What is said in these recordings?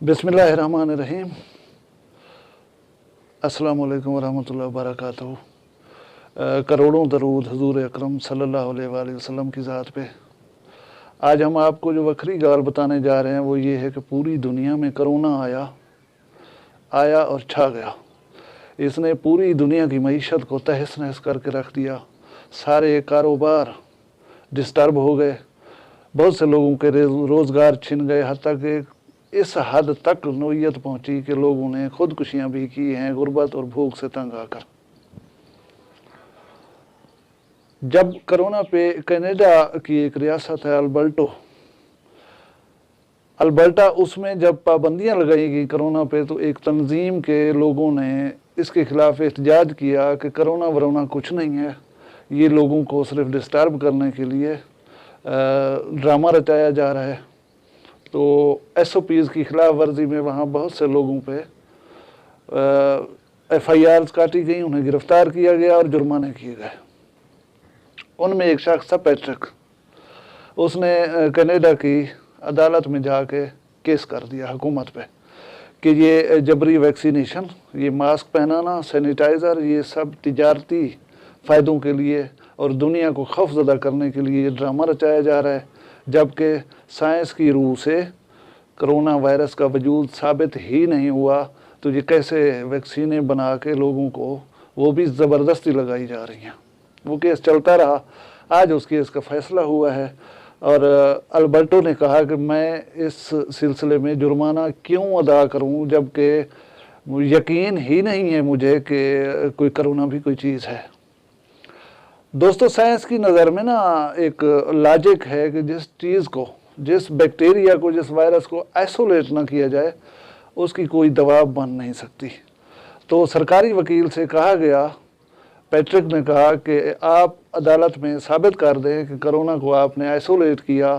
بسم اللہ الرحمن الرحیم۔ السلام علیکم ورحمۃ اللہ وبرکاتہ۔ کروڑوں درود حضور اکرم صلی اللہ علیہ وآلہ وسلم کی ذات پہ۔ آج ہم آپ کو جو وکری گال بتانے جا رہے ہیں وہ یہ ہے کہ پوری دنیا میں کرونا آیا اور چھا گیا۔ اس نے پوری دنیا کی معیشت کو تہس نہس کر کے رکھ دیا۔ سارے کاروبار ڈسٹرب ہو گئے، بہت سے لوگوں کے روزگار چھن گئے، حتیٰ کہ اس حد تک نوعیت پہنچی کہ لوگوں نے خودکشیاں بھی کی ہیں غربت اور بھوک سے تنگ آ کر۔ جب کرونا پہ کینیڈا کی ایک ریاست ہے البرٹا، اس میں جب پابندیاں لگائی گئی کرونا پہ، تو ایک تنظیم کے لوگوں نے اس کے خلاف احتجاج کیا کہ کرونا ورونا کچھ نہیں ہے، یہ لوگوں کو صرف ڈسٹرب کرنے کے لیے ڈرامہ رچایا جا رہا ہے۔ تو ایس او پیز کی خلاف ورزی میں وہاں بہت سے لوگوں پہ ایف آئی آرز کاٹی گئیں، انہیں گرفتار کیا گیا اور جرمانے کیے گئے۔ ان میں ایک شخص تھا پیٹرک، اس نے کینیڈا کی عدالت میں جا کے کیس کر دیا حکومت پہ کہ یہ جبری ویکسینیشن، یہ ماسک پہنانا، سینیٹائزر، یہ سب تجارتی فائدوں کے لیے اور دنیا کو خوف زدہ کرنے کے لیے یہ ڈرامہ رچایا جا رہا ہے، جبکہ سائنس کی روح سے کرونا وائرس کا وجود ثابت ہی نہیں ہوا، تو یہ کیسے ویکسینیں بنا کے لوگوں کو وہ بھی زبردستی لگائی جا رہی ہیں۔ وہ کیس چلتا رہا، آج اس کیس کا فیصلہ ہوا ہے اور البرٹو نے کہا کہ میں اس سلسلے میں جرمانہ کیوں ادا کروں جبکہ یقین ہی نہیں ہے مجھے کہ کوئی کرونا بھی کوئی چیز ہے۔ دوستو، سائنس کی نظر میں ایک لاجک ہے کہ جس بیکٹیریا کو، جس وائرس کو آئسولیٹ نہ کیا جائے اس کی کوئی دوا بن نہیں سکتی۔ تو سرکاری وکیل سے کہا گیا، پیٹرک نے کہا کہ آپ عدالت میں ثابت کر دیں کہ کرونا کو آپ نے آئسولیٹ کیا،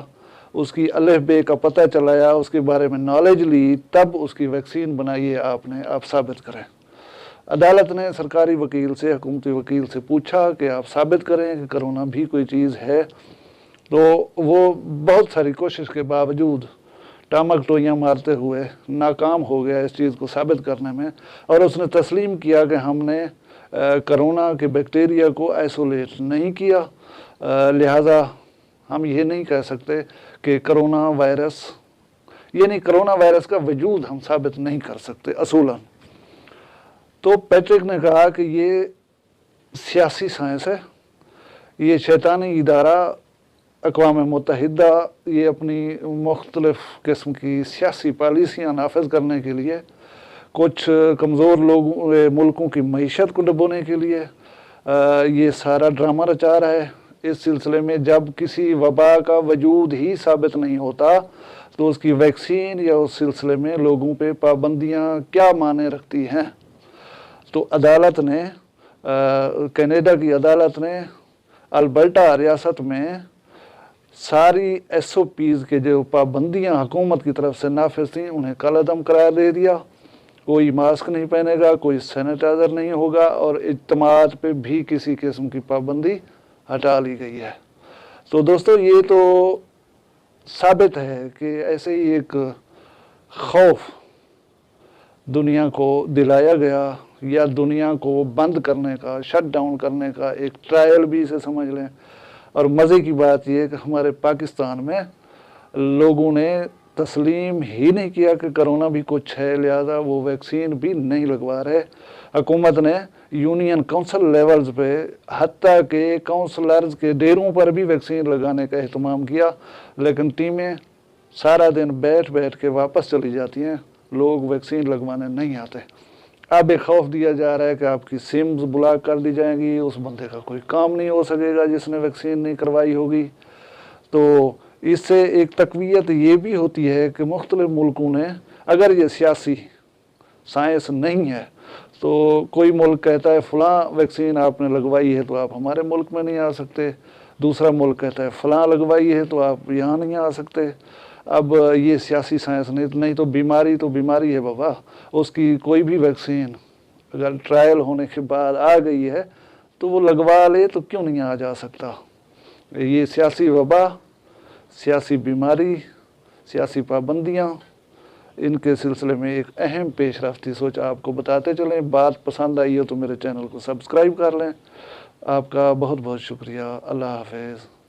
اس کی الف بے کا پتہ چلایا، اس کے بارے میں نالج لی، تب اس کی ویکسین بنائی ہے آپ ثابت کریں۔ عدالت نے سرکاری وکیل سے، حکومتی وکیل سے پوچھا کہ آپ ثابت کریں کہ کرونا بھی کوئی چیز ہے، تو وہ بہت ساری کوشش کے باوجود ٹامک ٹوئیاں مارتے ہوئے ناکام ہو گیا اس چیز کو ثابت کرنے میں، اور اس نے تسلیم کیا کہ ہم نے کرونا کے بیکٹیریا کو آئسولیٹ نہیں کیا، لہٰذا ہم یہ نہیں کہہ سکتے کہ کرونا وائرس کا وجود ہم ثابت نہیں کر سکتے اصولاً۔ تو پیٹرک نے کہا کہ یہ سیاسی سائنس ہے، یہ شیطانی ادارہ اقوام متحدہ یہ اپنی مختلف قسم کی سیاسی پالیسیاں نافذ کرنے کے لیے، کچھ کمزور ملکوں کی معیشت کو ڈبونے کے لیے یہ سارا ڈرامہ رچا رہا ہے۔ اس سلسلے میں جب کسی وبا کا وجود ہی ثابت نہیں ہوتا تو اس کی ویکسین یا اس سلسلے میں لوگوں پہ پابندیاں کیا معنی رکھتی ہیں۔ تو کینیڈا کی عدالت نے البرٹا ریاست میں ساری ایس او پیز کے جو پابندیاں حکومت کی طرف سے نافذ تھیں انہیں کالعدم قرار دے دیا۔ کوئی ماسک نہیں پہنے گا، کوئی سینیٹائزر نہیں ہوگا، اور اجتماعات پہ بھی کسی قسم کی پابندی ہٹا لی گئی ہے۔ تو دوستو، یہ تو ثابت ہے کہ ایسے ہی ایک خوف دنیا کو دلایا گیا، یا دنیا کو بند کرنے کا، شٹ ڈاؤن کرنے کا ایک ٹرائل بھی اسے سمجھ لیں۔ اور مزے کی بات یہ ہے کہ ہمارے پاکستان میں لوگوں نے تسلیم ہی نہیں کیا کہ کرونا بھی کچھ ہے، لہذا وہ ویکسین بھی نہیں لگوا رہے۔ حکومت نے یونین کونسل لیولز پہ، حتیٰ کہ کونسلرز کے ڈیروں پر بھی ویکسین لگانے کا اہتمام کیا، لیکن ٹیمیں سارا دن بیٹھ کے واپس چلی جاتی ہیں، لوگ ویکسین لگوانے نہیں آتے۔ اب ایک خوف دیا جا رہا ہے کہ آپ کی سمز بلاک کر دی جائیں گی، اس بندے کا کوئی کام نہیں ہو سکے گا جس نے ویکسین نہیں کروائی ہوگی۔ تو اس سے ایک تقویت یہ بھی ہوتی ہے کہ مختلف ملکوں نے، اگر یہ سیاسی سائنس نہیں ہے تو کوئی ملک کہتا ہے فلاں ویکسین آپ نے لگوائی ہے تو آپ ہمارے ملک میں نہیں آ سکتے، دوسرا ملک کہتا ہے فلاں لگوائی ہے تو آپ یہاں نہیں آ سکتے۔ اب یہ سیاسی سائنس نہیں تو بیماری ہے بابا، اس کی کوئی بھی ویکسین اگر ٹرائل ہونے کے بعد آ گئی ہے تو وہ لگوا لے تو کیوں نہیں آ جا سکتا۔ یہ سیاسی وبا، سیاسی بیماری، سیاسی پابندیاں ان کے سلسلے میں ایک اہم پیش رفتی سوچ آپ کو بتاتے چلیں. بات پسند آئی ہو تو میرے چینل کو سبسکرائب کر لیں. آپ کا بہت بہت شکریہ. اللہ حافظ.